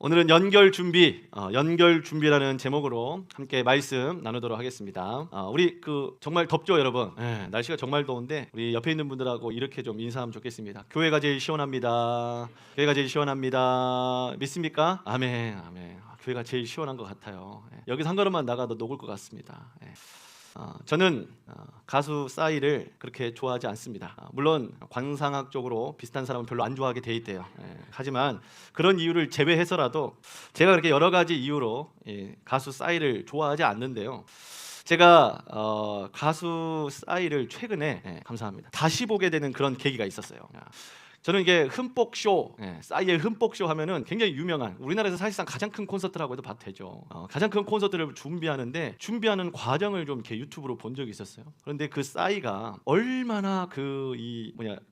오늘은 연결 준비라는 제목으로 함께 말씀 나누도록 하겠습니다. 우리 정말 덥죠, 여러분? 날씨가 정말 더운데 우리 옆에 있는 분들하고 이렇게 좀 인사하면 좋겠습니다. 교회가 제일 시원합니다. 교회가 제일 시원합니다. 믿습니까? 아멘, 아멘. 교회가 제일 시원한 것 같아요. 여기서 한 걸음만 나가도 녹을 것 같습니다. 저는 가수 싸이를 그렇게 좋아하지 않습니다. 물론 관상학적으로 비슷한 사람은 별로 안 좋아하게 돼 있대요. 하지만 그런 이유를 제외해서라도 제가 그렇게 여러 가지 이유로 가수 싸이를 좋아하지 않는데요. 제가 가수 싸이를 최근에 감사합니다. 다시 보게 되는 그런 계기가 있었어요. 저는 이게 흠뻑쇼, 싸이의 흠뻑쇼 하면은 굉장히 유명한, 우리나라에서 사실상 가장 큰 콘서트라고 해도 봐도 되죠. 가장 큰 콘서트를 준비하는 과정을 좀 이렇게 유튜브로 본 적이 있었어요. 그런데 그 싸이가 얼마나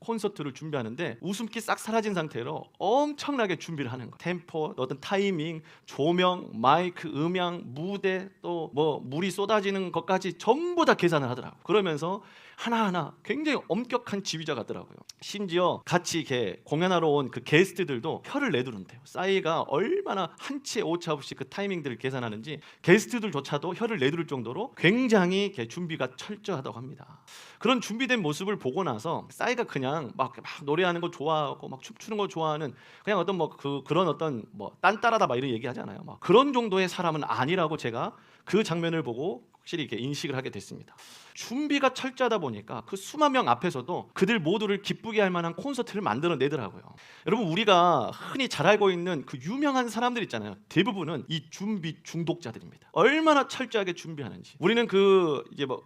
콘서트를 준비하는데 웃음기 싹 사라진 상태로 엄청나게 준비를 하는 거. 템포, 어떤 타이밍, 조명, 마이크, 음향, 무대, 또 뭐 물이 쏟아지는 것까지 전부 다 계산을 하더라고. 그러면서 하나하나 굉장히 엄격한 지휘자 같더라고요. 심지어 같이 이렇게 공연하러 온 그 게스트들도 혀를 내두른대요. 싸이가 얼마나 한치 오차 없이 그 타이밍들을 계산하는지 게스트들조차도 혀를 내두를 정도로 굉장히 이렇게 준비가 철저하다고 합니다. 그런 준비된 모습을 보고 나서 싸이가 그냥 막 노래하는 거 좋아하고 막 춤추는 거 좋아하는 그냥 어떤 그런 어떤 딴따라다 막 이런 얘기 하잖아요. 막 그런 정도의 사람은 아니라고 제가 그 장면을 보고 확실히 이렇게 인식을 하게 됐습니다. 준비가 철저하다 보니까 그 수만 명 앞에서도 그들 모두를 기쁘게 할 만한 콘서트를 만들어내더라고요. 여러분, 우리가 흔히 잘 알고 있는 그 유명한 사람들 있잖아요. 대부분은 이 준비 중독자들입니다. 얼마나 철저하게 준비하는지. 우리는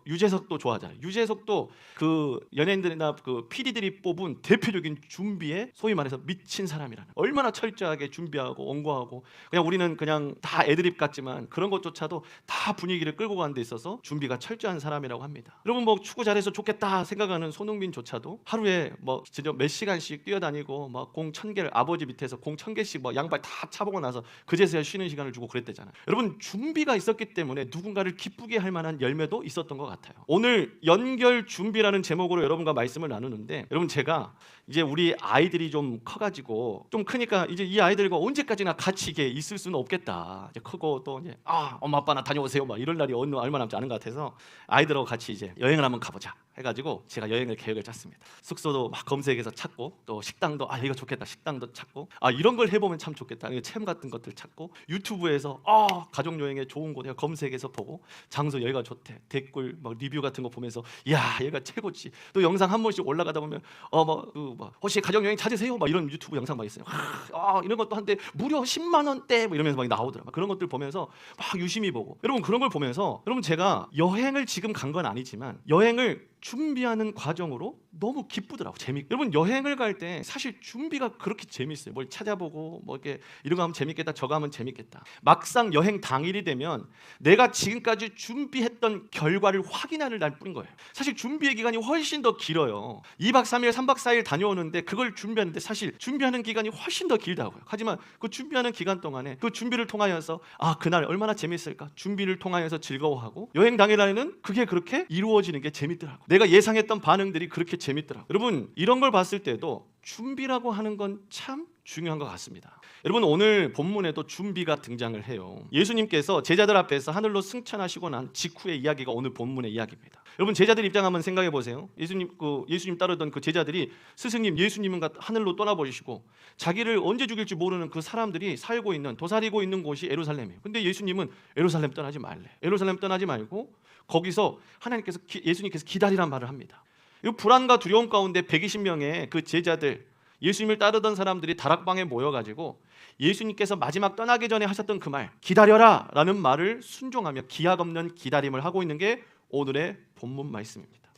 유재석도 좋아하잖아요. 유재석도 그 연예인들이나 그 PD들이 뽑은 대표적인 준비에 소위 말해서 미친 사람이라는, 얼마나 철저하게 준비하고 온거하고, 그냥 우리는 그냥 다 애드립 같지만 그런 것조차도 다 분위기를 끌고 가는 데 있어서 준비가 철저한 사람이라고 합니다. 여러분, 축구 잘해서 좋겠다 생각하는 손흥민조차도 하루에 진짜 몇 시간씩 뛰어다니고 공 1000개를 아버지 밑에서 공 1000개씩 양발 다 차보고 나서 그제서야 쉬는 시간을 주고 그랬대잖아요. 여러분, 준비가 있었기 때문에 누군가를 기쁘게 할 만한 열매도 있었던 것 같아요. 오늘 연결 준비라는 제목으로 여러분과 말씀을 나누는데, 여러분, 제가 이제 우리 아이들이 좀 커가지고 좀 크니까 이제 이 아이들과 언제까지나 같이 이게 있을 수는 없겠다. 이제 크고 또 이제 엄마 아빠 나 다녀오세요 이럴 날이 얼마 남지 않은 것 같아서 아이들하고 같이 이제 여행을 한번 가보자 해가지고 제가 여행을 계획을 짰습니다. 숙소도 막 검색해서 찾고, 또 식당도 이거 좋겠다 식당도 찾고, 이런 걸 해보면 참 좋겠다 챔 같은 것들 찾고, 유튜브에서 가족 여행에 좋은 곳 검색해서 보고, 장소 여기가 좋대 댓글 리뷰 같은 거 보면서 야 얘가 최고지. 또 영상 한 번씩 올라가다 보면 혹시 가족 여행 찾으세요 이런 유튜브 영상 막 있어요. 이런 것도 한데 무려 10만 원대 이러면서 막 나오더라. 그런 것들 보면서 막 유심히 보고, 여러분, 그런 걸 보면서 여러분, 제가 여행을 지금 간 건 아니지만 여행을 준비하는 과정으로 너무 기쁘더라고. 여러분, 여행을 갈 때 사실 준비가 그렇게 재밌어요. 뭘 찾아보고 이런 거 하면 재밌겠다 저거 하면 재밌겠다. 막상 여행 당일이 되면 내가 지금까지 준비했던 결과를 확인하는 날뿐인 거예요. 사실 준비의 기간이 훨씬 더 길어요. 2박 3일 3박 4일 다녀오는데 그걸 준비하는데 사실 준비하는 기간이 훨씬 더 길다고요. 하지만 그 준비하는 기간 동안에 그 준비를 통하여서 그날 얼마나 재밌을까, 준비를 통하여서 즐거워하고, 여행 당일날에는 그게 그렇게 이루어지는 게 재밌더라고. 내가 예상했던 반응들이 그렇게 재밌더라고요. 여러분, 이런 걸 봤을 때도 준비라고 하는 건 참 중요한 것 같습니다. 여러분, 오늘 본문에도 준비가 등장을 해요. 예수님께서 제자들 앞에서 하늘로 승천하시고 난 직후의 이야기가 오늘 본문의 이야기입니다. 여러분, 제자들 입장 한번 생각해 보세요. 예수님 따르던 그 제자들이 스승님, 예수님은 하늘로 떠나버리시고 자기를 언제 죽일지 모르는 그 사람들이 도사리고 있는 곳이 예루살렘이에요. 근데 예수님은 예루살렘 떠나지 말래. 예루살렘 떠나지 말고 거기서 예수님께서 기다리란 말을 합니다. 이 불안과 두려움 가운데 120명의 그 제자들, 예수님을 따르던 사람들이 다락방에 모여가지고 예수님께서 마지막 떠나기 전에 하셨던 그 말, 기다려라 라는 말을 순종하며 기약 없는 기다림을 하고 있는 게 오늘의 본문 말씀입니다.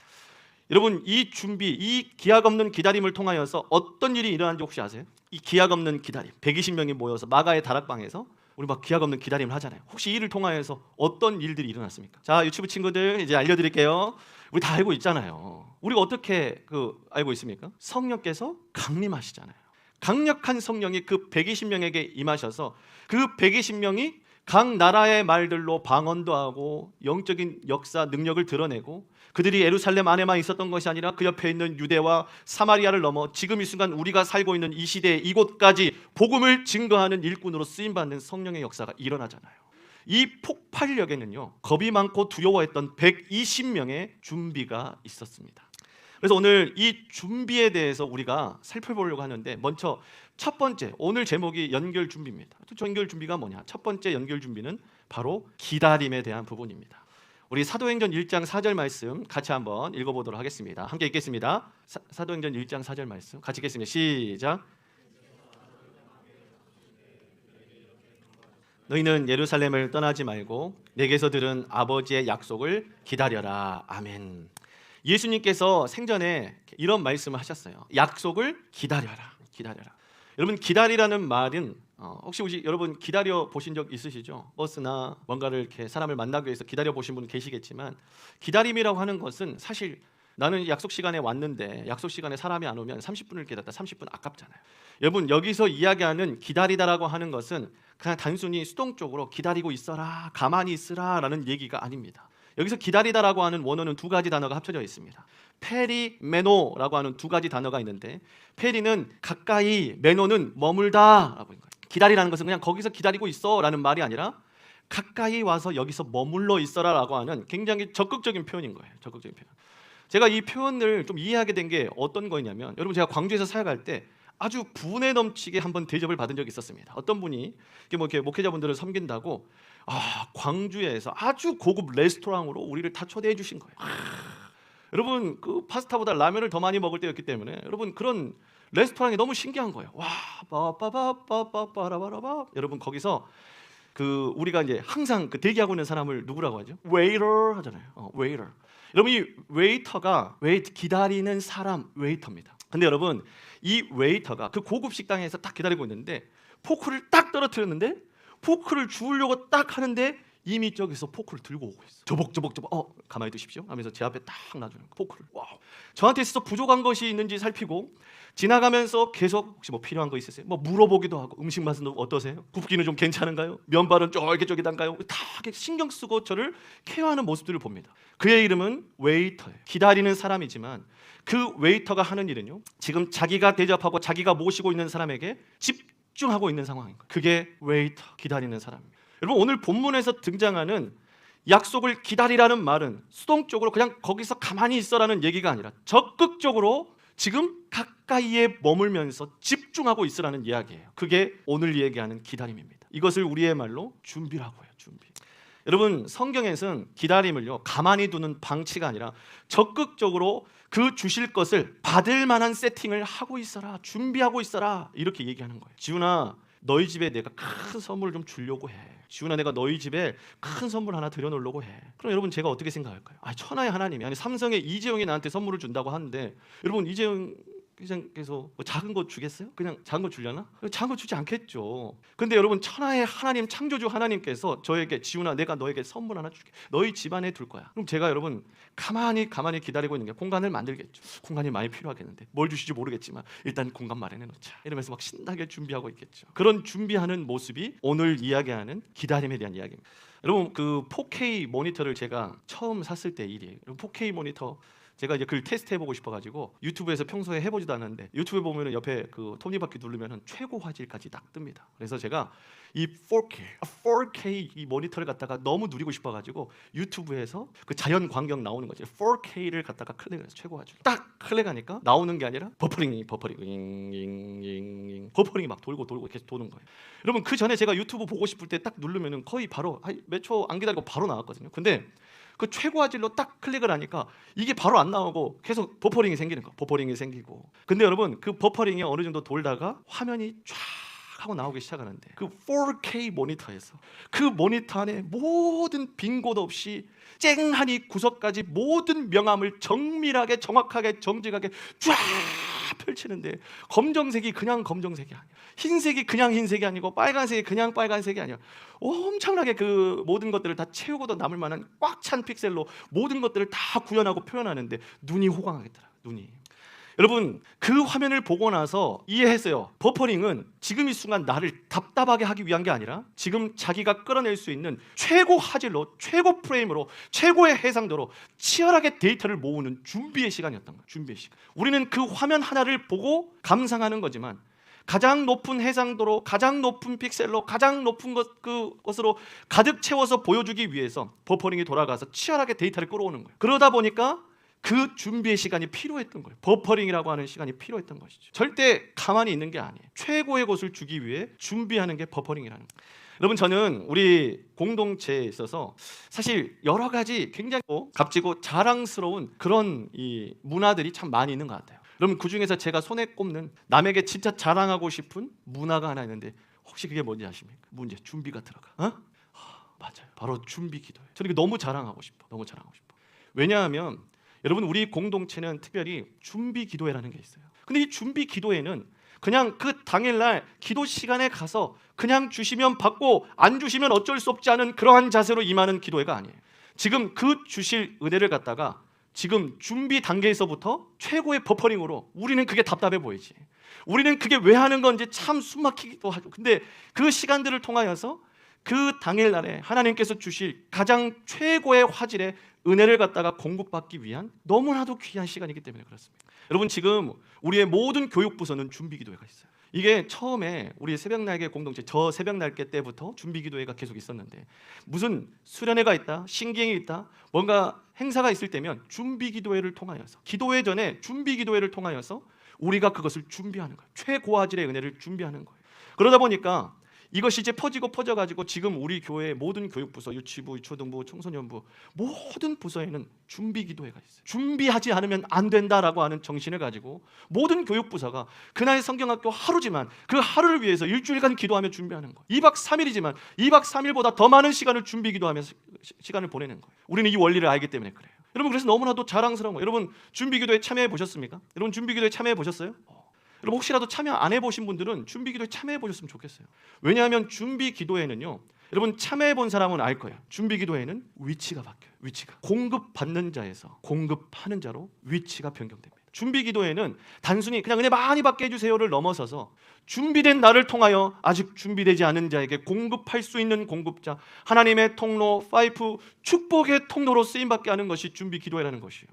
여러분, 이 준비, 이 기약 없는 기다림을 통하여서 어떤 일이 일어난지 혹시 아세요? 이 기약 없는 기다림, 120명이 모여서 마가의 다락방에서 우리 기약 없는 기다림을 하잖아요. 혹시 이를 통하여서 어떤 일들이 일어났습니까? 자, 유튜브 친구들, 이제 알려드릴게요. 우리 다 알고 있잖아요. 우리가 어떻게 알고 있습니까? 성령께서 강림하시잖아요. 강력한 성령이 그 120명에게 임하셔서 그 120명이 각 나라의 말들로 방언도 하고 영적인 역사 능력을 드러내고 그들이 예루살렘 안에만 있었던 것이 아니라 그 옆에 있는 유대와 사마리아를 넘어 지금 이 순간 우리가 살고 있는 이 시대에 이곳까지 복음을 증거하는 일꾼으로 쓰임받는 성령의 역사가 일어나잖아요. 이 폭발력에는요, 겁이 많고 두려워했던 120명의 준비가 있었습니다. 그래서 오늘 이 준비에 대해서 우리가 살펴보려고 하는데, 먼저 첫 번째, 오늘 제목이 연결 준비입니다. 연결 준비가 뭐냐? 첫 번째 연결 준비는 바로 기다림에 대한 부분입니다. 우리 사도행전 1장 4절 말씀 같이 한번 읽어보도록 하겠습니다. 함께 읽겠습니다. 사도행전 1장 4절 말씀 같이 읽겠습니다. 시작. 너희는 예루살렘을 떠나지 말고 내게서 들은 아버지의 약속을 기다려라. 아멘. 예수님께서 생전에 이런 말씀을 하셨어요. 약속을 기다려라. 기다려라. 여러분, 기다리라는 말은 혹시 여러분 기다려 보신 적 있으시죠? 버스나 뭔가를 이렇게 사람을 만나기 위해서 기다려 보신 분 계시겠지만, 기다림이라고 하는 것은 사실 나는 약속 시간에 왔는데 약속 시간에 사람이 안 오면 30분을 기다렸다. 30분 아깝잖아요. 여러분, 여기서 이야기하는 기다리다라고 하는 것은 그냥 단순히 수동적으로 기다리고 있어라, 가만히 있으라 라는 얘기가 아닙니다. 여기서 기다리다라고 하는 원어는 두 가지 단어가 합쳐져 있습니다. 페리메노라고 하는 두 가지 단어가 있는데, 페리는 가까이, 메노는 머물다 라고 하는 거예요. 기다리라는 것은 그냥 거기서 기다리고 있어 라는 말이 아니라 가까이 와서 여기서 머물러 있어라 라고 하는 굉장히 적극적인 표현인 거예요. 적극적인 표현. 제가 이 표현을 좀 이해하게 된 게 어떤 거냐면, 여러분, 제가 광주에서 사역할 때 아주 분에 넘치게 한번 대접을 받은 적이 있었습니다. 어떤 분이 이렇게 목회자분들을 섬긴다고 광주에서 아주 고급 레스토랑으로 우리를 다 초대해 주신 거예요. 여러분, 그 파스타보다 라면을 더 많이 먹을 때였기 때문에 여러분, 그런 레스토랑이 너무 신기한 거예요. 와, 빠빠바빠빠빠라바라바. 여러분, 거기서 그 우리가 이제 항상 그 대기하고 있는 사람을 누구라고 하죠? 웨이터 하잖아요. 웨이터. 여러분, 이 웨이터가 기다리는 사람, 웨이터입니다. 근데 여러분, 이 웨이터가 그 고급 식당에서 딱 기다리고 있는데 포크를 딱 떨어뜨렸는데, 포크를 주우려고 딱 하는데 이미 저기서 포크를 들고 오고 있어. 저벅 가만히 두십시오 하면서 제 앞에 딱 놔주는 포크를. 와우. 저한테 있어서 부족한 것이 있는지 살피고 지나가면서 계속 혹시 뭐 필요한 거 있으세요? 뭐 물어보기도 하고, 음식 맛은 어떠세요? 굽기는 좀 괜찮은가요? 면발은 쫄깃쫄깃한가요? 다 신경 쓰고 저를 케어하는 모습들을 봅니다. 그의 이름은 웨이터예요. 기다리는 사람이지만 그 웨이터가 하는 일은요, 지금 자기가 대접하고 자기가 모시고 있는 사람에게 집중하고 있는 상황인 거예요. 그게 웨이터, 기다리는 사람입니다. 여러분, 오늘 본문에서 등장하는 약속을 기다리라는 말은 수동적으로 그냥 거기서 가만히 있어라는 얘기가 아니라 적극적으로 지금 가까이에 머물면서 집중하고 있으라는 이야기예요. 그게 오늘 얘기하는 기다림입니다. 이것을 우리의 말로 준비라고 해요. 준비. 여러분, 성경에서는 기다림을요, 가만히 두는 방치가 아니라 적극적으로 그 주실 것을 받을 만한 세팅을 하고 있어라, 준비하고 있어라, 이렇게 얘기하는 거예요. 지훈아, 너희 집에 내가 큰 선물을 좀 주려고 해. 지훈아, 내가 너희 집에 큰 선물 하나 들여놓으려고 해. 그럼 여러분, 제가 어떻게 생각할까요? 천하의 하나님이, 아니 삼성의 이재용이 나한테 선물을 준다고 하는데, 여러분, 이재용 회장께서 뭐 작은 거 주겠어요? 그냥 작은 거 주려나? 작은 거 주지 않겠죠. 근데 여러분, 천하의 하나님, 창조주 하나님께서 저에게, 지훈아, 내가 너에게 선물 하나 줄게. 너희 집안에 둘 거야. 그럼 제가 여러분 가만히 기다리고 있는 게, 공간을 만들겠죠. 공간이 많이 필요하겠는데 뭘 주실지 모르겠지만 일단 공간 마련해 놓자, 이러면서 막 신나게 준비하고 있겠죠. 그런 준비하는 모습이 오늘 이야기하는 기다림에 대한 이야기입니다. 여러분, 그 4K 모니터를 제가 처음 샀을 때 일이에요. 4K 모니터 제가 이제 그걸 테스트해보고 싶어가지고 유튜브에서 평소에 해보지도 않았는데, 유튜브에 보면은 옆에 그 톱니바퀴 누르면은 최고 화질까지 딱 뜹니다. 그래서 제가 이 4K 이 모니터를 갖다가 너무 누리고 싶어가지고 유튜브에서 그 자연 광경 나오는 거죠. 4K를 갖다가 클릭해서 최고 화질 딱 클릭하니까 나오는 게 아니라 버퍼링이 막 돌고 계속 도는 거예요. 여러분, 그 전에 제가 유튜브 보고 싶을 때 딱 누르면은 거의 바로 몇 초 안 기다리고 바로 나왔거든요. 근데 그 최고 화질로 딱 클릭을 하니까 이게 바로 안 나오고 계속 버퍼링이 생기는 거. 버퍼링이 생기고. 근데 여러분, 그 버퍼링이 어느 정도 돌다가 화면이 쫙 하고 나오기 시작하는데, 그 4K 모니터에서 그 모니터 안에 모든 빈 곳 없이 쨍하니 구석까지 모든 명암을 정밀하게, 정확하게, 정직하게 쫙 펼치는데, 검정색이 그냥 검정색이 아니야, 흰색이 그냥 흰색이 아니고 빨간색이 그냥 빨간색이 아니야. 엄청나게 그 모든 것들을 다 채우고도 남을 만한 꽉 찬 픽셀로 모든 것들을 다 구현하고 표현하는데 눈이 호강하겠더라. 눈이. 여러분 그 화면을 보고 나서 이해했어요. 버퍼링은 지금 이 순간 나를 답답하게 하기 위한 게 아니라 지금 자기가 끌어낼 수 있는 최고 화질로, 최고 프레임으로, 최고의 해상도로 치열하게 데이터를 모으는 준비의 시간이었던 거예요. 준비의 시간. 우리는 그 화면 하나를 보고 감상하는 거지만 가장 높은 해상도로, 가장 높은 픽셀로, 가장 높은 것으로 가득 채워서 보여주기 위해서 버퍼링이 돌아가서 치열하게 데이터를 끌어오는 거예요. 그러다 보니까 그 준비의 시간이 필요했던 거예요. 버퍼링이라고 하는 시간이 필요했던 것이죠. 절대 가만히 있는 게 아니에요. 최고의 것을 주기 위해 준비하는 게 버퍼링이라는 거예요. 여러분 저는 우리 공동체에 있어서 사실 여러 가지 굉장히 값지고 자랑스러운 그런 이 문화들이 참 많이 있는 것 같아요. 여러분 그 중에서 제가 손에 꼽는 남에게 진짜 자랑하고 싶은 문화가 하나 있는데 혹시 그게 뭔지 아십니까? 문제 준비가 들어가. 맞아요. 바로 준비 기도예요. 저는 이게 너무 자랑하고 싶어. 너무 자랑하고 싶어. 왜냐하면 여러분 우리 공동체는 특별히 준비 기도회라는 게 있어요. 근데 이 준비 기도회는 그냥 그 당일날 기도 시간에 가서 그냥 주시면 받고 안 주시면 어쩔 수 없지 않은 그러한 자세로 임하는 기도회가 아니에요. 지금 그 주실 은혜를 갖다가 지금 준비 단계에서부터 최고의 버퍼링으로 우리는 그게 답답해 보이지. 우리는 그게 왜 하는 건지 참 숨막히기도 하죠. 근데 그 시간들을 통하여서 그 당일날에 하나님께서 주실 가장 최고의 화질의 은혜를 갖다가 공급받기 위한 너무나도 귀한 시간이기 때문에 그렇습니다. 여러분 지금 우리의 모든 교육부서는 준비기도회가 있어요. 이게 처음에 우리 새벽날개 공동체 저 새벽날개 때부터 준비기도회가 계속 있었는데 무슨 수련회가 있다, 신기행이 있다, 뭔가 행사가 있을 때면 준비기도회를 통하여서 기도회 전에 준비기도회를 통하여서 우리가 그것을 준비하는 거예요. 최고화질의 은혜를 준비하는 거예요. 그러다 보니까 이것이 이제 퍼져가지고 지금 우리 교회의 모든 교육부서, 유치부, 초등부, 청소년부 모든 부서에는 준비기도회가 있어요. 준비하지 않으면 안 된다라고 하는 정신을 가지고 모든 교육부서가 그날 성경학교 하루지만 그 하루를 위해서 일주일간 기도하며 준비하는 거예요. 2박 3일이지만 2박 3일보다 더 많은 시간을 준비 기도하면서 시간을 보내는 거예요. 우리는 이 원리를 알기 때문에 그래요. 여러분 그래서 너무나도 자랑스러운 거예요. 여러분 준비기도회 참여해 보셨습니까? 여러분 준비기도회 참여해 보셨어요? 여러분 혹시라도 참여 안 해보신 분들은 준비기도에 참여해 보셨으면 좋겠어요. 왜냐하면 준비기도회는요, 여러분 참여해 본 사람은 알 거예요. 준비기도회는 위치가 바뀌어요. 위치가 공급받는 자에서 공급하는 자로 위치가 변경됩니다. 준비기도회는 단순히 그냥 은혜 많이 받게 해주세요를 넘어서서 준비된 나를 통하여 아직 준비되지 않은 자에게 공급할 수 있는 공급자, 하나님의 통로, 파이프, 축복의 통로로 쓰임받게 하는 것이 준비기도회라는 것이에요.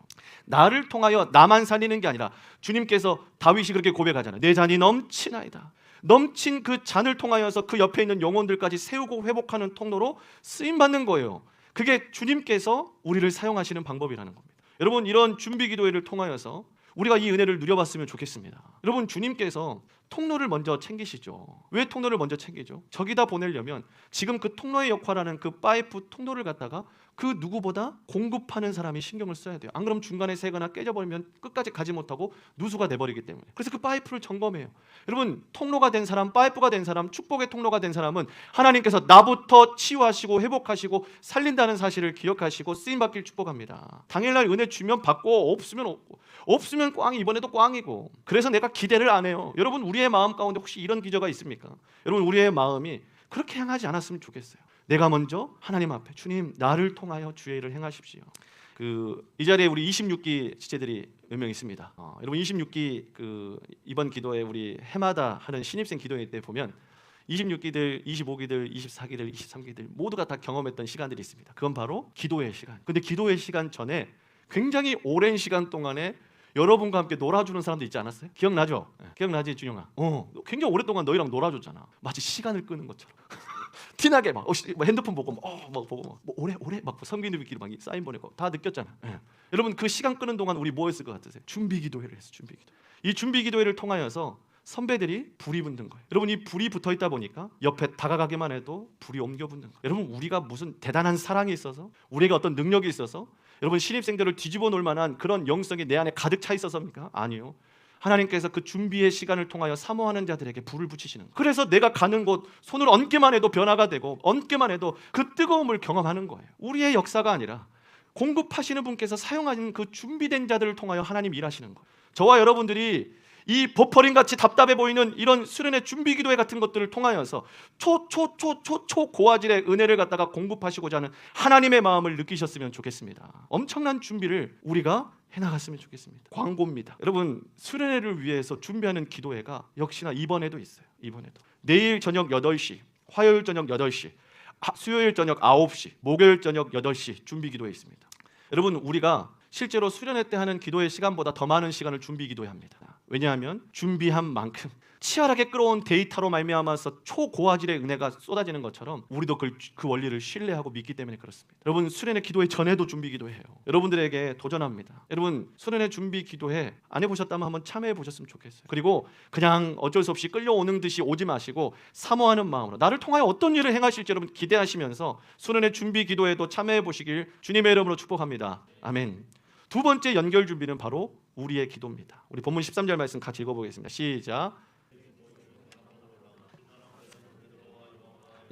나를 통하여 나만 살리는 게 아니라 주님께서 다윗이 그렇게 고백하잖아요. 내 잔이 넘치나이다. 넘친 그 잔을 통하여서 그 옆에 있는 영혼들까지 세우고 회복하는 통로로 쓰임받는 거예요. 그게 주님께서 우리를 사용하시는 방법이라는 겁니다. 여러분 이런 준비기도회를 통하여서 우리가 이 은혜를 누려봤으면 좋겠습니다. 여러분 주님께서 통로를 먼저 챙기시죠. 왜 통로를 먼저 챙기죠? 저기다 보내려면 지금 그 통로의 역할하는 그 파이프 통로를 갖다가 그 누구보다 공급하는 사람이 신경을 써야 돼요. 안 그러면 중간에 새거나 깨져버리면 끝까지 가지 못하고 누수가 돼버리기 때문에. 그래서 그 파이프를 점검해요. 여러분 통로가 된 사람, 파이프가 된 사람, 축복의 통로가 된 사람은 하나님께서 나부터 치유하시고 회복하시고 살린다는 사실을 기억하시고 쓰임받길 축복합니다. 당일날 은혜 주면 받고 없으면 없고, 없으면 꽝이, 이번에도 꽝이고. 그래서 내가 기대를 안 해요. 여러분 우리의 마음 가운데 혹시 이런 기저가 있습니까? 여러분 우리의 마음이 그렇게 향하지 않았으면 좋겠어요. 내가 먼저 하나님 앞에 주님 나를 통하여 주의 일을 행하십시오. 이 자리에 우리 26기 지체들이 몇 명 있습니다. 여러분 26기 이번 기도에 우리 해마다 하는 신입생 기도회 때 보면 26기들, 25기들, 24기들, 23기들 모두가 다 경험했던 시간들이 있습니다. 그건 바로 기도의 시간. 근데 기도의 시간 전에 굉장히 오랜 시간 동안에 여러분과 함께 놀아주는 사람도 있지 않았어요? 기억나죠? 기억나지 준영아? 굉장히 오랫동안 너희랑 놀아줬잖아. 마치 시간을 끄는 것처럼. 티나게 막 핸드폰 보고 막 보고 오래 막 섬기는비끼리 막 사인 보내고 다 느꼈잖아. 여러분 그 시간 끄는 동안 우리 뭐 했을 것 같으세요? 준비기도회를 했어. 준비기도. 이 준비기도회를 통하여서 선배들이 불이 붙는 거예요. 여러분 이 불이 붙어 있다 보니까 옆에 다가가기만 해도 불이 옮겨 붙는 거예요. 여러분 우리가 무슨 대단한 사랑이 있어서 우리가 어떤 능력이 있어서 여러분 신입생들을 뒤집어 놓을 만한 그런 영성이 내 안에 가득 차 있었습니까? 아니요. 하나님께서 그 준비의 시간을 통하여 사모하는 자들에게 불을 붙이시는 거예요. 그래서 내가 가는 곳 손을 얹기만 해도 변화가 되고 얹기만 해도 그 뜨거움을 경험하는 거예요. 우리의 역사가 아니라 공급하시는 분께서 사용하는 그 준비된 자들을 통하여 하나님 일하시는 거예요. 저와 여러분들이 이 버퍼링같이 답답해 보이는 이런 수련의 준비 기도회 같은 것들을 통하여서 초고화질의 은혜를 갖다가 공급하시고자 하는 하나님의 마음을 느끼셨으면 좋겠습니다. 엄청난 준비를 우리가 해나갔으면 좋겠습니다. 광고입니다. 여러분, 수련회를 위해서 준비하는 기도회가 역시나 이번에도 있어요. 이번에도 내일 저녁 8시, 화요일 저녁 8시, 수요일 저녁 9시, 목요일 저녁 8시 준비 기도회 있습니다. 여러분, 우리가 실제로 수련회 때 하는 기도의 시간보다 더 많은 시간을 준비 기도해야 합니다. 왜냐하면 준비한 만큼 치열하게 끌어온 데이터로 말미암아서 초고화질의 은혜가 쏟아지는 것처럼 우리도 그 원리를 신뢰하고 믿기 때문에 그렇습니다. 여러분, 수련회 기도회 전에도 준비 기도해요. 여러분들에게 도전합니다. 여러분, 수련회 준비 기도회 안 해보셨다면 한번 참여해 보셨으면 좋겠어요. 그리고 그냥 어쩔 수 없이 끌려오는 듯이 오지 마시고 사모하는 마음으로 나를 통하여 어떤 일을 행하실지 여러분 기대하시면서 수련회 준비 기도회도 참여해 보시길 주님의 이름으로 축복합니다. 아멘. 두 번째 연결 준비는 바로 우리의 기도입니다. 우리 본문 13절 말씀 같이 읽어보겠습니다. 시작.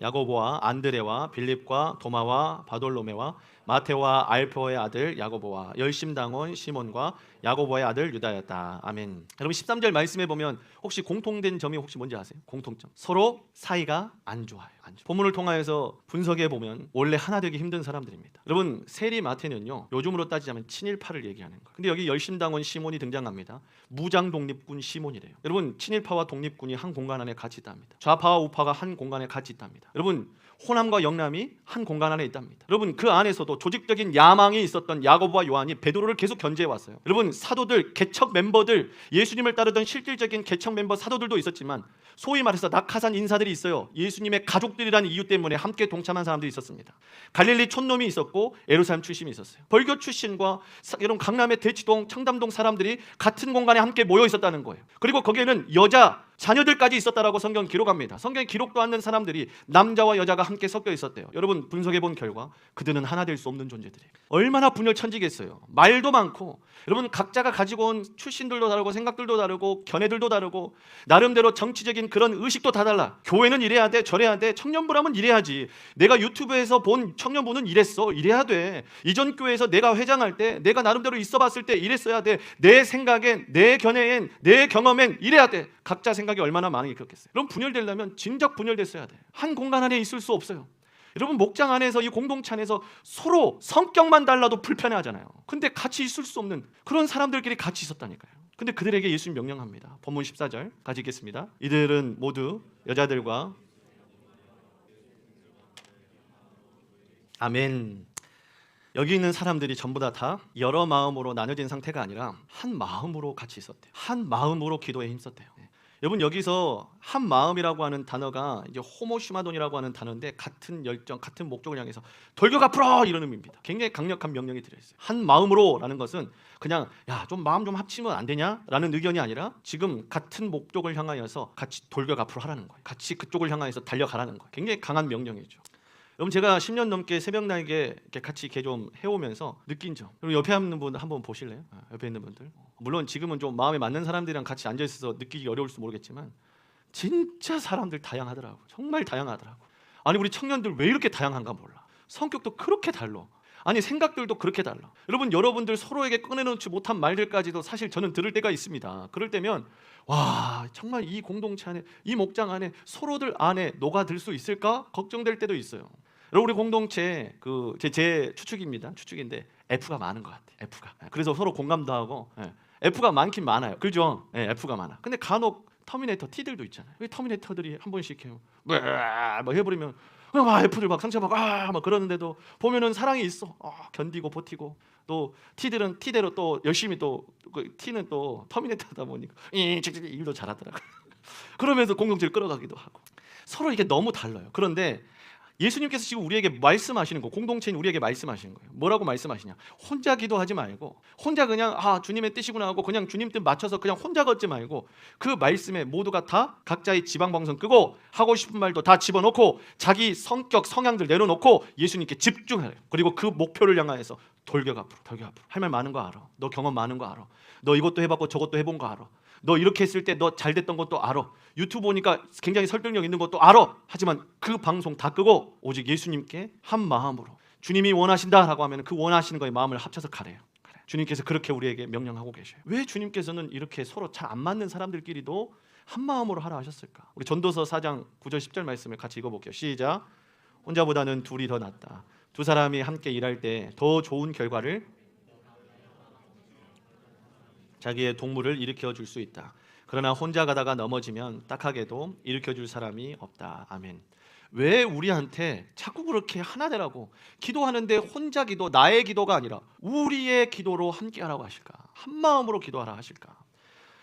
야고보와 안드레와 빌립과 도마와 바돌로메와 마테와 알페오의 아들 야고보와 열심당원 시몬과 야고보의 아들 유다였다. 아멘. 여러분, 13절 말씀에 보면 혹시 공통된 점이 혹시 뭔지 아세요? 공통점. 서로 사이가 안 좋아요. 안 좋아요. 본문을 통하여서 분석해 보면 원래 하나 되기 힘든 사람들입니다. 여러분, 세리 마테는요, 요즘으로 따지자면 친일파를 얘기하는 거예요. 근데 여기 열심당원 시몬이 등장합니다. 무장 독립군 시몬이래요. 여러분, 친일파와 독립군이 한 공간 안에 같이 있답니다. 좌파와 우파가 한 공간에 같이 있답니다. 여러분, 호남과 영남이 한 공간 안에 있답니다. 여러분, 그 안에서도 조직적인 야망이 있었던 야고보와 요한이 베드로를 계속 견제해 왔어요. 여러분, 사도들, 개척 멤버들, 예수님을 따르던 실질적인 개척 멤버 사도들도 있었지만 소위 말해서 낙하산 인사들이 있어요. 예수님의 가족들이라는 이유 때문에 함께 동참한 사람들이 있었습니다. 갈릴리 촌놈이 있었고 예루살렘 출신이 있었어요. 벌교 출신과 이런 강남의 대치동, 청담동 사람들이 같은 공간에 함께 모여 있었다는 거예요. 그리고 거기에는 여자 자녀들까지 있었다라고 성경 기록합니다. 성경에 기록도 않는 사람들이 남자와 여자가 함께 섞여 있었대요. 여러분, 분석해 본 결과 그들은 하나 될 수 없는 존재들이에요. 얼마나 분열천지겠어요. 말도 많고, 여러분, 각자가 가지고 온 출신들도 다르고 생각들도 다르고 견해들도 다르고 나름대로 정치적인 그런 의식도 다 달라. 교회는 이래야 돼, 저래야 돼, 청년부라면 이래야지, 내가 유튜브에서 본 청년부는 이랬어, 이래야 돼, 이전 교회에서 내가 회장할 때 내가 나름대로 있어봤을 때 이랬어야 돼, 내 생각엔, 내 견해엔, 내 경험엔 이래야 돼. 각자 생각이 얼마나 많이 그렇겠어요. 여러분, 분열되려면 진작 분열됐어야 돼요. 한 공간 안에 있을 수 없어요. 여러분, 목장 안에서, 이 공동체 안에서 서로 성격만 달라도 불편해하잖아요. 근데 같이 있을 수 없는 그런 사람들끼리 같이 있었다니까요. 근데 그들에게 예수님 명령합니다. 본문 14절 같이 읽겠습니다. 이들은 모두 여자들과 아멘. 여기 있는 사람들이 전부 다 여러 마음으로 나눠진 상태가 아니라 한 마음으로 같이 있었대요. 한 마음으로 기도에 힘썼대요. 여러분, 여기서 한 마음이라고 하는 단어가 이제 호모시마돈이라고 하는 단어인데 같은 열정, 같은 목적을 향해서 돌격 앞으로 이런 의미입니다. 굉장히 강력한 명령이 들어있어요. 한 마음으로라는 것은 그냥 야, 좀 마음 좀 합치면 안 되냐? 라는 의견이 아니라 지금 같은 목적을 향하여서 같이 돌격 앞으로 하라는 거예요. 같이 그쪽을 향하여서 달려가라는 거예요. 굉장히 강한 명령이죠. 여러분, 제가 10년 넘게 새벽날개 같이 이렇게 좀 해오면서 느낀 점, 그리고 옆에 있는 분 한번 보실래요? 옆에 있는 분들, 물론 지금은 좀 마음에 맞는 사람들이랑 같이 앉아 있어서 느끼기 어려울지 모르겠지만 진짜 사람들 다양하더라고. 정말 다양하더라고. 아니, 우리 청년들 왜 이렇게 다양한가 몰라. 성격도 그렇게 달라. 아니, 생각들도 그렇게 달라. 여러분들 서로에게 꺼내놓지 못한 말들까지도 사실 저는 들을 때가 있습니다. 그럴 때면 와, 정말 이 공동체 안에, 이 목장 안에 서로들 안에 녹아들 수 있을까 걱정될 때도 있어요. 여러분, 우리 공동체 제 추측입니다. 추측인데 F가 많은 것 같아요. F가. 그래서 서로 공감도 하고, F가 많긴 많아요. 그죠? F가 많아. 근데 간혹 터미네이터 T들도 있잖아요. 왜 터미네이터들이 한 번씩 해요. 뭐 해버리면 막 F들 막 상처받고 막 그러는데도 보면은 사랑이 있어. 견디고 버티고. 또 T들은 T대로 또 열심히 또 T는 또 터미네이터다 보니까 일도 잘하더라고. 그러면서 공동체를 끌어가기도 하고. 서로 이게 너무 달라요. 그런데 예수님께서 지금 우리에게 말씀하시는 거, 공동체인 우리에게 말씀하시는 거예요. 뭐라고 말씀하시냐? 혼자 기도하지 말고, 혼자 그냥 주님의 뜻이구나 하고 그냥 주님 뜻 맞춰서 그냥 혼자 걷지 말고, 그 말씀에 모두가 다 각자의 지방방송 끄고 하고 싶은 말도 다 집어넣고 자기 성격, 성향들 내려놓고 예수님께 집중해요. 그리고 그 목표를 향하여서 돌격 앞으로. 할 말 많은 거 알아. 너 경험 많은 거 알아. 너 이것도 해봤고 저것도 해본 거 알아. 너 이렇게 했을 때 너 잘 됐던 것도 알아. 유튜브 보니까 굉장히 설득력 있는 것도 알아. 하지만 그 방송 다 끄고 오직 예수님께 한 마음으로, 주님이 원하신다라고 하면 그 원하시는 거에 마음을 합쳐서 가래요. 주님께서 그렇게 우리에게 명령하고 계셔요. 왜 주님께서는 이렇게 서로 잘 안 맞는 사람들끼리도 한 마음으로 하라 하셨을까? 우리 전도서 4장 9절 10절 말씀을 같이 읽어볼게요. 시작. 혼자보다는 둘이 더 낫다. 두 사람이 함께 일할 때 더 좋은 결과를 자기의 동물을 일으켜 줄 수 있다. 그러나 혼자 가다가 넘어지면 딱하게도 일으켜 줄 사람이 없다. 아멘. 왜 우리한테 자꾸 그렇게 하나 되라고 기도하는데 혼자 기도, 나의 기도가 아니라 우리의 기도로 함께 하라고 하실까? 한 마음으로 기도하라 하실까?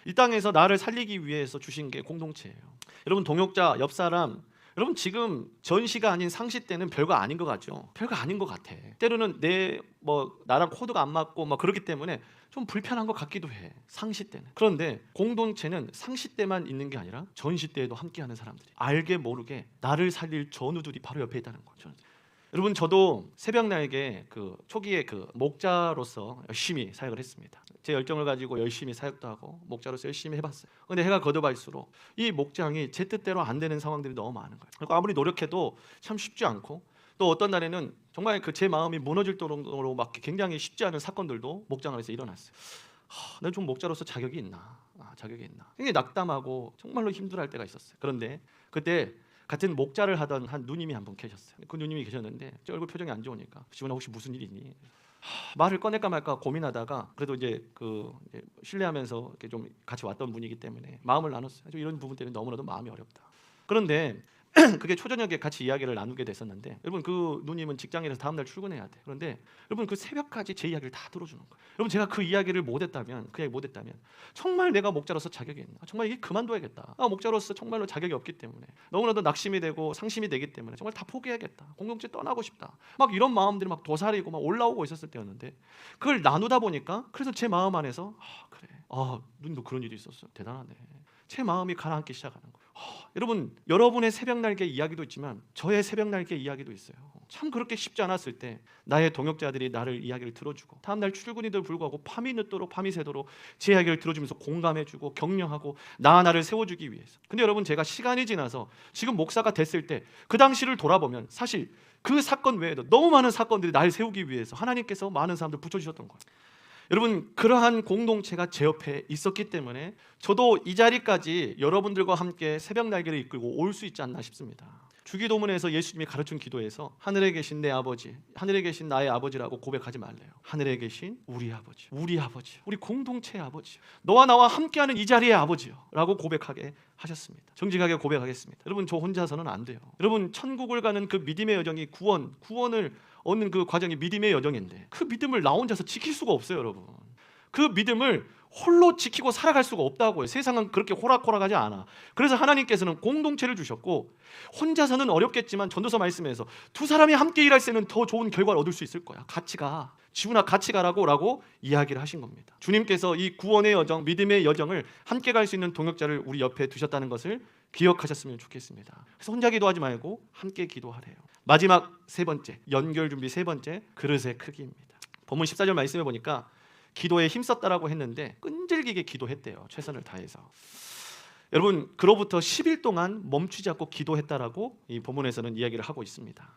이 땅에서 나를 살리기 위해서 주신 게 공동체예요. 여러분, 동역자, 옆 사람, 여러분 지금 전시가 아닌 상시 때는 별거 아닌 것 같죠? 별거 아닌 것 같아. 때로는 나랑 코드가 안 맞고 막 그렇기 때문에 좀 불편한 것 같기도 해, 상시 때는. 그런데 공동체는 상시 때만 있는 게 아니라 전시 때에도 함께하는 사람들이 알게 모르게 나를 살릴 전우들이 바로 옆에 있다는 거죠. 여러분, 저도 새벽 날개 초기에 목자로서 열심히 사역을 했습니다. 제 열정을 가지고 열심히 사역도 하고 목자로서 열심히 해봤어요. 근데 해가 거듭할수록 이 목장이 제 뜻대로 안 되는 상황들이 너무 많은 거예요. 그리고 아무리 노력해도 참 쉽지 않고, 또 어떤 날에는 정말 제 마음이 무너질 정도로 막 굉장히 쉽지 않은 사건들도 목장 안에서 일어났어요. 내가 좀 목자로서 자격이 있나? 자격이 있나? 굉장히 낙담하고 정말로 힘들어할 때가 있었어요. 그런데 그때 같은 목자를 하던 한 누님이 한 분 계셨어요. 그 누님이 계셨는데 제 얼굴 표정이 안 좋으니까, 지훈아 혹시 무슨 일 있니? 말을 꺼낼까 말까 고민하다가 그래도 이제 신뢰하면서 이렇게 좀 같이 왔던 분이기 때문에 마음을 나눴어요. 이런 부분 때문에 너무나도 마음이 어렵다. 그런데 그게 초저녁에 같이 이야기를 나누게 됐었는데, 여러분 그 누님은 직장이라서 다음날 출근해야 돼. 그런데 여러분 그 새벽까지 제 이야기를 다 들어주는 거예요. 여러분, 제가 그 이야기를 못했다면 정말 내가 목자로서 자격이 있나? 정말 이게 그만둬야겠다. 목자로서 정말로 자격이 없기 때문에 너무나도 낙심이 되고 상심이 되기 때문에 정말 다 포기해야겠다. 공동체 떠나고 싶다. 막 이런 마음들이 막 도사리고 막 올라오고 있었을 때였는데, 그걸 나누다 보니까 그래서 제 마음 안에서 그래. 누님도 그런 일이 있었어. 대단하네. 제 마음이 가라앉기 시작하는 거예요. 여러분, 여러분의 새벽 날개 이야기도 있지만 저의 새벽 날개 이야기도 있어요. 참 그렇게 쉽지 않았을 때 나의 동역자들이 나를 이야기를 들어주고, 다음날 출근이들 불구하고 밤이 늦도록 밤이 새도록 제 이야기를 들어주면서 공감해주고 격려하고 나를 세워주기 위해서. 근데 여러분, 제가 시간이 지나서 지금 목사가 됐을 때 그 당시를 돌아보면 사실 그 사건 외에도 너무 많은 사건들이 날 세우기 위해서 하나님께서 많은 사람들 붙여주셨던 거예요. 여러분, 그러한 공동체가 제 옆에 있었기 때문에 저도 이 자리까지 여러분들과 함께 새벽 날개를 이끌고 올 수 있지 않나 싶습니다. 주기도문에서 예수님이 가르친 기도에서 하늘에 계신 내 아버지, 하늘에 계신 나의 아버지라고 고백하지 말래요. 하늘에 계신 우리 아버지, 우리 공동체의 아버지, 너와 나와 함께하는 이 자리의 아버지요 라고 고백하게 하셨습니다. 정직하게 고백하겠습니다. 여러분, 저 혼자서는 안 돼요. 여러분, 천국을 가는 그 믿음의 여정이 구원을 얻는 그 과정이 믿음의 여정인데, 그 믿음을 나 혼자서 지킬 수가 없어요. 여러분, 그 믿음을 홀로 지키고 살아갈 수가 없다고요. 세상은 그렇게 호락호락하지 않아. 그래서 하나님께서는 공동체를 주셨고, 혼자서는 어렵겠지만 전도서 말씀에서 두 사람이 함께 일할 때는 더 좋은 결과를 얻을 수 있을 거야. 같이 가, 지훈아 같이 가라고 이야기를 하신 겁니다. 주님께서 이 구원의 여정, 믿음의 여정을 함께 갈 수 있는 동역자를 우리 옆에 두셨다는 것을 기억하셨으면 좋겠습니다. 그래서 혼자 기도하지 말고 함께 기도하래요. 마지막 세 번째, 연결 준비 세 번째, 그릇의 크기입니다. 본문 14절 말씀해 보니까 기도에 힘썼다라고 했는데 끈질기게 기도했대요. 최선을 다해서. 여러분, 그로부터 10일 동안 멈추지 않고 기도했다라고 이 본문에서는 이야기를 하고 있습니다.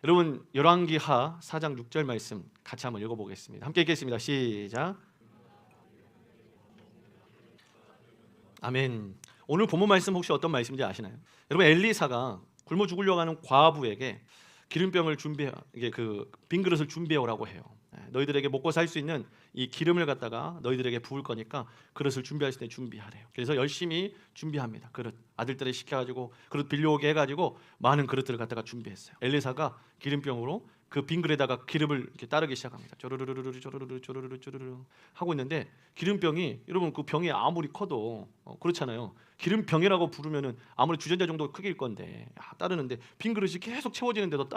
여러분, 열왕기하 4장 6절 말씀 같이 한번 읽어보겠습니다. 함께 읽겠습니다. 시작. 아멘. 오늘 본문 말씀 혹시 어떤 말씀인지 아시나요? 여러분, 엘리사가 굶어 죽으려고 하는 과부에게 기름병을 빈 그릇을 준비해 오라고 해요. 너희들에게 먹고 살 수 있는 이 기름을 갖다가 너희들에게 부을 거니까 그릇을 준비할 때 준비하래요. 그래서 열심히 준비합니다. 그릇 아들들을 시켜가지고 그릇 빌려오게 해가지고 많은 그릇들을 갖다가 준비했어요. 엘리사가 기름병으로 그 빈 그릇에다가 기름을 이렇게 따르기 시작합니다. 쪼르르르 하고 있는데, 기름병이 여러분 그 병이 아무리 커도 그렇잖아요. 기름병이라고 부르면은 아무리 주전자 정도 크기일 건데 따르는데 빈 그릇이 계속 채워지는데도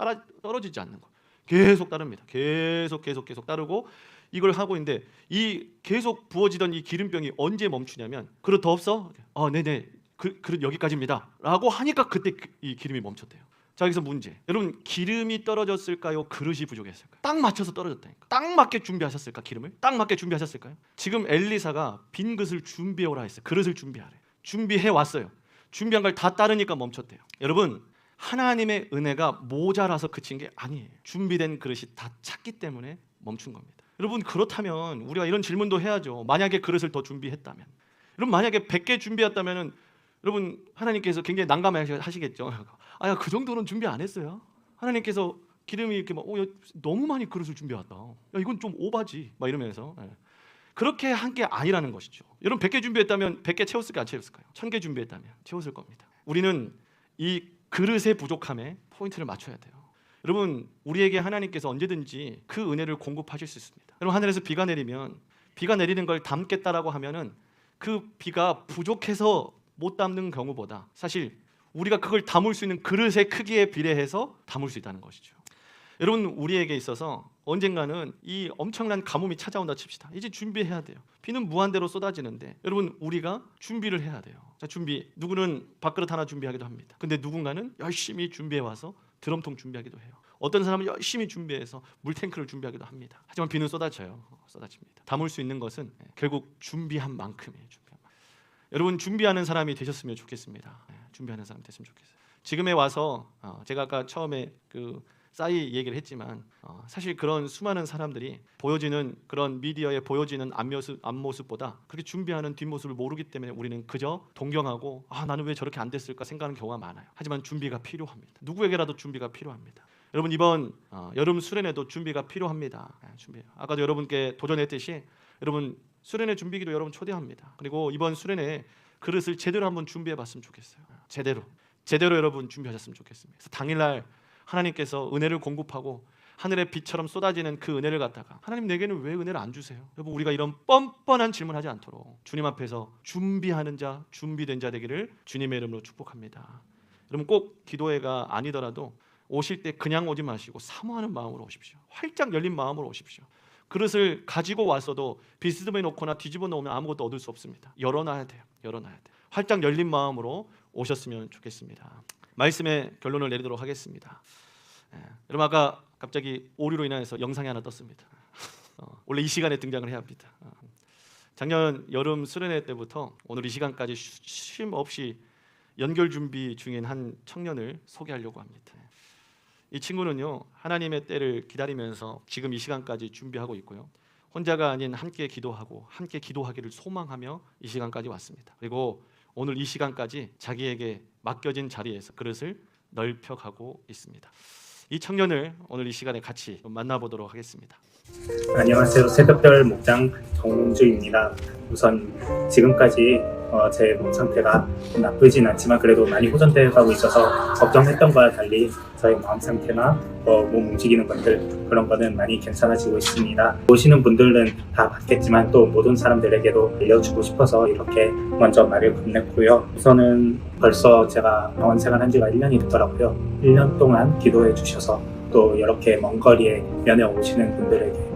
떨어지지 않는 거. 계속 따릅니다. 계속 따르고 이걸 하고 있는데, 이 계속 부어지던 이 기름병이 언제 멈추냐면, 그릇 더 없어? 네네, 그릇 여기까지입니다 라고 하니까 그때 이 기름이 멈췄대요. 자, 여기서 문제. 여러분, 기름이 떨어졌을까요? 그릇이 부족했을까요? 딱 맞춰서 떨어졌다니까. 딱 맞게 준비하셨을까? 기름을 딱 맞게 준비하셨을까요? 지금 엘리사가 빈 그릇을 준비해 오라 했어요. 그릇을 준비하래. 준비해 왔어요. 준비한 걸 다 따르니까 멈췄대요. 여러분, 하나님의 은혜가 모자라서 그친 게 아니에요. 준비된 그릇이 다 찼기 때문에 멈춘 겁니다. 여러분 그렇다면 우리가 이런 질문도 해야죠. 만약에 그릇을 더 준비했다면, 여러분 만약에 100개 준비했다면 여러분 하나님께서 굉장히 난감하시겠죠. 아야 그 정도는 준비 안 했어요. 하나님께서 기름이 이렇게 막 야, 너무 많이 그릇을 준비했다. 야 이건 좀 오바지 막 이러면서 그렇게 한 게 아니라는 것이죠. 여러분 100개 준비했다면 100개 채웠을까요? 안 채웠을까요? 1000개 준비했다면 채웠을 겁니다. 우리는 이 그릇의 부족함에 포인트를 맞춰야 돼요. 여러분 우리에게 하나님께서 언제든지 그 은혜를 공급하실 수 있습니다. 여러분 하늘에서 비가 내리면 비가 내리는 걸 담겠다라고 하면은 그 비가 부족해서 못 담는 경우보다 사실 우리가 그걸 담을 수 있는 그릇의 크기에 비례해서 담을 수 있다는 것이죠. 여러분 우리에게 있어서 언젠가는 이 엄청난 가뭄이 찾아온다 칩시다. 이제 준비해야 돼요. 비는 무한대로 쏟아지는데 여러분 우리가 준비를 해야 돼요. 자, 준비. 누구는 밥그릇 하나 준비하기도 합니다. 근데 누군가는 열심히 준비해 와서 드럼통 준비하기도 해요. 어떤 사람은 열심히 준비해서 물탱크를 준비하기도 합니다. 하지만 비는 쏟아집니다. 담을 수 있는 것은 결국 준비한 만큼이에요. 여러분 준비하는 사람이 되셨으면 좋겠습니다. 준비하는 사람이 됐으면 좋겠어요. 지금에 와서 제가 아까 처음에 그 싸이 얘기를 했지만 사실 그런 수많은 사람들이 보여지는 그런 미디어에 보여지는 앞모습보다 그렇게 준비하는 뒷모습을 모르기 때문에 우리는 그저 동경하고 나는 왜 저렇게 안 됐을까 생각하는 경우가 많아요. 하지만 준비가 필요합니다. 누구에게라도 준비가 필요합니다. 여러분 이번 여름 수련회도 준비가 필요합니다. 준비. 아까도 여러분께 도전했듯이 여러분 수련회 준비기도 여러분 초대합니다. 그리고 이번 수련회 그릇을 제대로 한번 준비해봤으면 좋겠어요. 제대로 여러분 준비하셨으면 좋겠습니다. 그래서 당일날 하나님께서 은혜를 공급하고 하늘의 빛처럼 쏟아지는 그 은혜를 갖다가 하나님 내게는 왜 은혜를 안 주세요? 여러분 우리가 이런 뻔뻔한 질문하지 않도록 주님 앞에서 준비하는 자, 준비된 자 되기를 주님의 이름으로 축복합니다. 여러분 꼭 기도회가 아니더라도 오실 때 그냥 오지 마시고 사모하는 마음으로 오십시오. 활짝 열린 마음으로 오십시오. 그릇을 가지고 왔어도 비스듬해 놓거나 뒤집어 놓으면 아무것도 얻을 수 없습니다. 열어놔야 돼요. 활짝 열린 마음으로 오셨으면 좋겠습니다. 말씀의 결론을 내리도록 하겠습니다. 여러분 아까 갑자기 오류로 인해서 영상이 하나 떴습니다. 원래 이 시간에 등장을 해야 합니다. 작년 여름 수련회 때부터 오늘 이 시간까지 쉼 없이 연결 준비 중인 한 청년을 소개하려고 합니다. 이 친구는요 하나님의 때를 기다리면서 지금 이 시간까지 준비하고 있고요. 혼자가 아닌 함께 기도하고 함께 기도하기를 소망하며 이 시간까지 왔습니다. 그리고 오늘 이 시간까지 자기에게 맡겨진 자리에서 그릇을 넓혀가고 있습니다. 이 청년을 오늘 이 시간에 같이 만나보도록 하겠습니다. 안녕하세요. 새벽별 목장 정주입니다. 우선 지금까지 제 몸 상태가 나쁘진 않지만 그래도 많이 호전되어 가고 있어서 걱정했던 거와 달리 저의 마음 상태나 몸 움직이는 것들 그런 거는 많이 괜찮아지고 있습니다. 오시는 분들은 다 봤겠지만 또 모든 사람들에게도 알려주고 싶어서 이렇게 먼저 말을 건넸고요. 우선은 벌써 제가 병원 생활한 지가 1년이 됐더라고요. 1년 동안 기도해 주셔서 또 이렇게 먼 거리에 면회 오시는 분들에게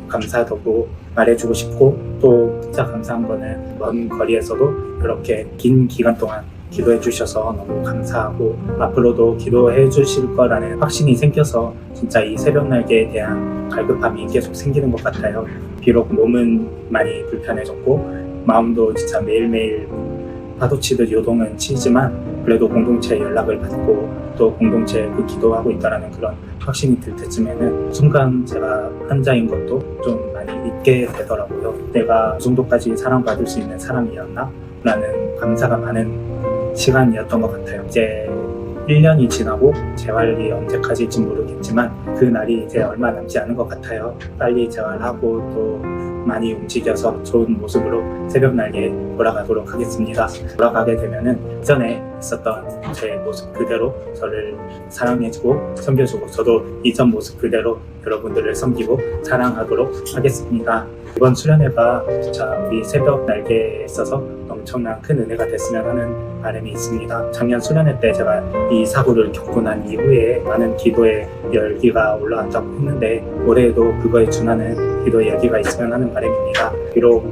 감사하다고 말해주고 싶고 또 진짜 감사한 거는 먼 거리에서도 이렇게 긴 기간 동안 기도해 주셔서 너무 감사하고 앞으로도 기도해 주실 거라는 확신이 생겨서 진짜 이 새벽 날개에 대한 갈급함이 계속 생기는 것 같아요. 비록 몸은 많이 불편해졌고 마음도 진짜 매일매일 파도치듯 요동은 치지만 그래도 공동체 연락을 받고 또 공동체에 기도하고 있다는 그런 확신이 들 때쯤에는 순간 제가 환자인 것도 좀 많이 잊게 되더라고요. 내가 이 정도까지 사랑받을 수 있는 사람이었나? 라는 감사가 많은 시간이었던 것 같아요. 이제 1년이 지나고 재활이 언제까지일지 모르겠지만 그 날이 이제 얼마 남지 않은 것 같아요. 빨리 재활하고 또 많이 움직여서 좋은 모습으로 새벽 날개에 돌아가도록 하겠습니다. 돌아가게 되면은 이전에 있었던 제 모습 그대로 저를 사랑해주고 섬겨주고 저도 이전 모습 그대로 여러분들을 섬기고 사랑하도록 하겠습니다. 이번 수련회가 진짜 우리 새벽 날개에 있어서 엄청난 큰 은혜가 됐으면 하는 바람이 있습니다. 작년 수련회 때 제가 이 사고를 겪고 난 이후에 많은 기도의 열기가 올라왔다고 했는데 올해에도 그거에 준하는 기도의 열기가 있으면 하는 바람입니다. 비록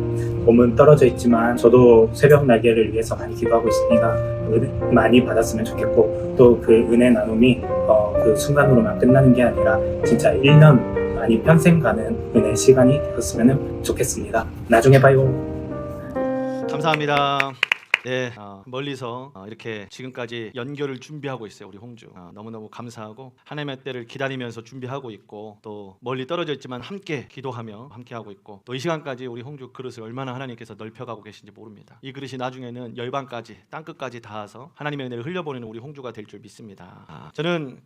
몸은 떨어져 있지만 저도 새벽 날개를 위해서 많이 기도하고 있습니다. 은혜 많이 받았으면 좋겠고 또 그 은혜 나눔이 그 순간으로만 끝나는 게 아니라 진짜 1년 아니 평생 가는 은혜 시간이 되었으면 좋겠습니다. 나중에 봐요. 감사합니다. 네, 멀리서 이렇게 지금까지 연결을 준비하고 있어요. 우리 홍주 너무너무 감사하고 하나님의 때를 기다리면서 준비하고 있고 또 멀리 떨어져 있지만 함께 기도하며 함께 하고 있고 또 이 시간까지 우리 홍주 그릇을 얼마나 하나님께서 넓혀가고 계신지 모릅니다. 이 그릇이 나중에는 열방까지 땅끝까지 닿아서 하나님의 은혜를 흘려보내는 우리 홍주가 될 줄 믿습니다. 저는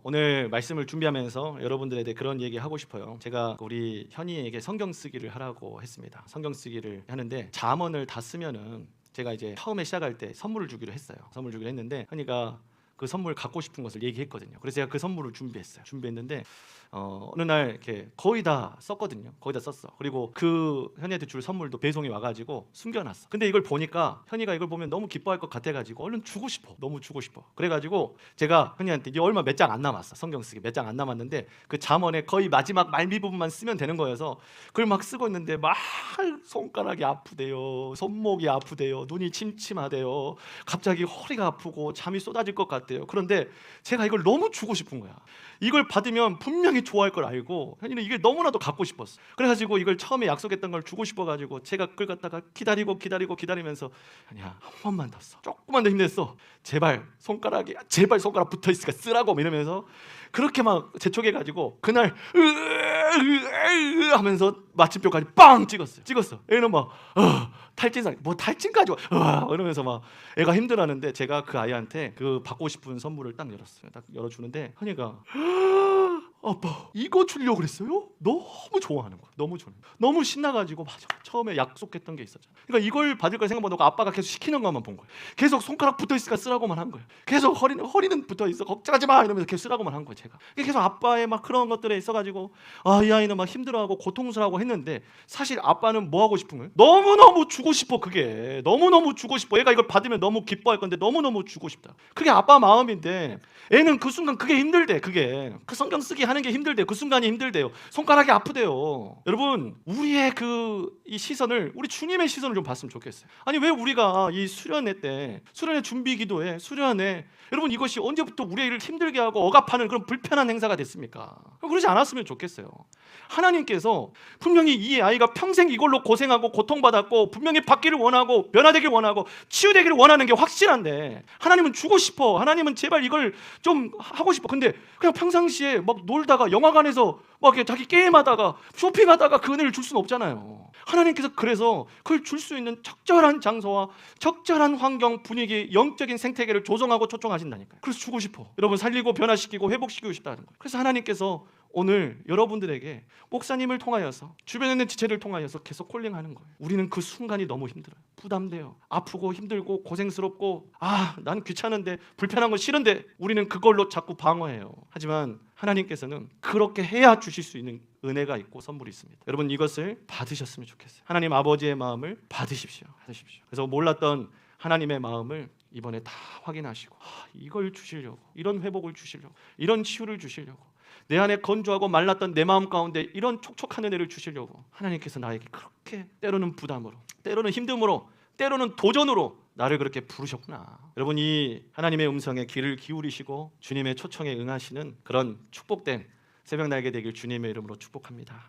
오늘 말씀을 준비하면서 여러분들에게 그런 얘기 하고 싶어요. 제가 우리 현이에게 성경 쓰기를 하라고 했습니다. 성경 쓰기를 하는데 잠언을 다 쓰면은 제가 이제 처음에 시작할 때 선물을 주기로 했어요. 선물 주기로 했는데 현이가 그 선물 갖고 싶은 것을 얘기했거든요. 그래서 제가 그 선물을 준비했는데 어느 날 이렇게 거의 다 썼거든요. 거의 다 썼어. 그리고 그 현이한테 줄 선물도 배송이 와가지고 숨겨놨어. 근데 이걸 보니까 현이가 이걸 보면 너무 기뻐할 것 같아가지고 얼른 주고 싶어. 너무 주고 싶어. 그래가지고 제가 현이한테 이제 얼마 몇 장 안 남았어. 성경 쓰기 몇 장 안 남았는데 그 잠언의 거의 마지막 말미 부분만 쓰면 되는 거여서 그걸 막 쓰고 있는데 막 손가락이 아프대요. 손목이 아프대요. 눈이 침침하대요. 갑자기 허리가 아프고 잠이 쏟아질 것 같대요. 그런데 제가 이걸 너무 주고 싶은 거야. 이걸 받으면 분명히 좋아할 걸 알고 현이는 이게 너무나도 갖고 싶었어. 그래가지고 이걸 처음에 약속했던 걸 주고 싶어가지고 제가 그걸 갖다가 기다리면서 현이야 한 번만 더 써. 조금만 더 힘냈어. 제발 손가락 붙어있으니까 쓰라고 이러면서 그렇게 막 재촉해가지고 그날 하면서 마침표까지 빵 찍었어. 애는 막 탈진상 뭐 탈진까지 이러면서 막 애가 힘들어하는데 제가 그 아이한테 그 받고 싶은 선물을 딱 열었어요. 딱 열어주는데 현이가 아빠 이거 주려고 그랬어요? 너무 좋아하는 거야. 너무 신나가지고 맞아 처음에 약속했던 게 있었잖아. 그러니까 이걸 받을 걸 생각보다 아빠가 계속 시키는 것만 본 거야. 계속 손가락 붙어있으니까 쓰라고만 한 거야. 계속 허리는 붙어있어 걱정하지 마 이러면서 계속 쓰라고만 한 거야. 제가 계속 아빠의 막 그런 것들에 있어가지고 이 아이는 막 힘들어하고 고통스러워하고 했는데 사실 아빠는 뭐 하고 싶은 거예요? 너무너무 주고 싶어. 그게 너무너무 주고 싶어. 얘가 이걸 받으면 너무 기뻐할 건데 너무너무 주고 싶다. 그게 아빠 마음인데 애는 그 순간 그게 힘들대. 그게 그 성경 쓰기 하는 게 힘들대요. 그 순간이 힘들대요. 손가락이 아프대요. 여러분 우리의 이 시선을 우리 주님의 시선을 좀 봤으면 좋겠어요. 아니 왜 우리가 이 수련회 때 수련회 준비 기도회 수련회 여러분 이것이 언제부터 우리를 힘들게 하고 억압하는 그런 불편한 행사가 됐습니까? 그러지 않았으면 좋겠어요. 하나님께서 분명히 이 아이가 평생 이걸로 고생하고 고통받았고 분명히 받기를 원하고 변화되길 원하고 치유되기를 원하는 게 확실한데 하나님은 주고 싶어. 하나님은 제발 이걸 좀 하고 싶어. 근데 그냥 평상시에 막 놀다가 영화관에서 막 이렇게 자기 게임하다가 쇼핑하다가 그 은혜를 줄 수는 없잖아요. 하나님께서 그래서 그걸 줄 수 있는 적절한 장소와 적절한 환경 분위기 영적인 생태계를 조성하고 초청하신다니까요. 그래서 주고 싶어. 여러분 살리고 변화시키고 회복시키고 싶다는 거예요. 그래서 하나님께서 오늘 여러분들에게 목사님을 통하여서 주변에 있는 지체를 통하여서 계속 콜링하는 거예요. 우리는 그 순간이 너무 힘들어요. 부담돼요. 아프고 힘들고 고생스럽고 난 귀찮은데 불편한 건 싫은데 우리는 그걸로 자꾸 방어해요. 하지만 하나님께서는 그렇게 해야 주실 수 있는 은혜가 있고 선물이 있습니다. 여러분 이것을 받으셨으면 좋겠어요. 하나님 아버지의 마음을 받으십시오. 그래서 몰랐던 하나님의 마음을 이번에 다 확인하시고 이걸 주시려고 이런 회복을 주시려고 이런 치유를 주시려고 내 안에 건조하고 말랐던 내 마음 가운데 이런 촉촉한 은혜를 주시려고 하나님께서 나에게 그렇게 때로는 부담으로 때로는 힘듦으로 때로는 도전으로 나를 그렇게 부르셨구나. 여러분 이 하나님의 음성에 귀를 기울이시고 주님의 초청에 응하시는 그런 축복된 새벽 날개 되길 주님의 이름으로 축복합니다.